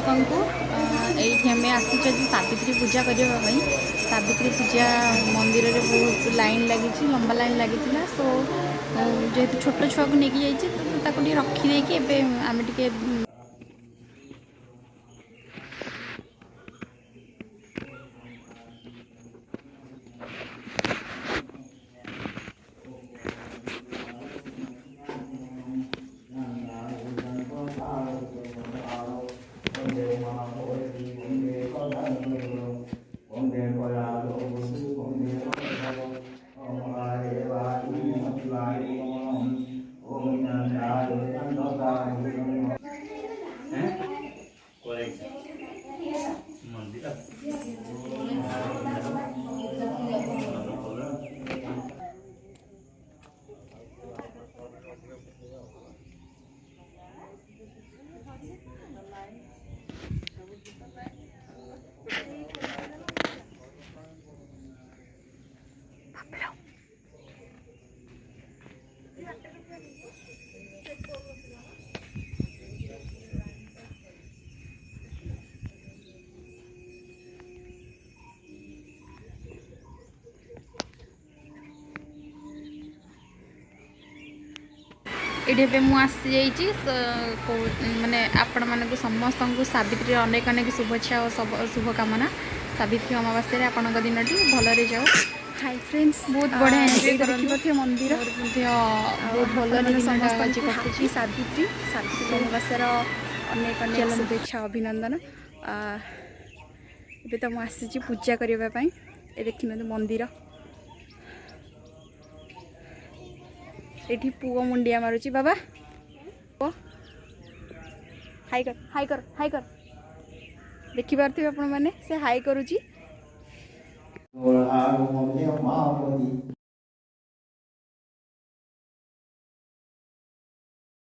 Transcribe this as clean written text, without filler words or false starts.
को ये आम आसी सावित्री पूजा करने। सावित्री पूजा मंदिर में बहुत लाइन लगी, लंबा लाइन लगी। सो जेहेतु छोट छुआ को लेकिन जाइए तो रखीदे आम टे ये मुझे माने आपण मानक समस्त को सावित्री अनेक अनेक शुभेच्छा और शुभकामना। सावित्री अमावास्या आपण दिन भलरे जाओ। हाय फ्रेंड्स, बहुत बढ़िया एंजॉय देखिए मंदिर बहुत भल समस्त सावित्री अमावास्या अनेक अनेक शुभेच्छा अभिनंदन। ये तो मुझे पूजा करने देखिए मंदिर ये पुओ मुंडिया मारुची। बाबा हाई कर हाई कर हाई कर देखी पार्थिबे आपण माने से हाई करूची।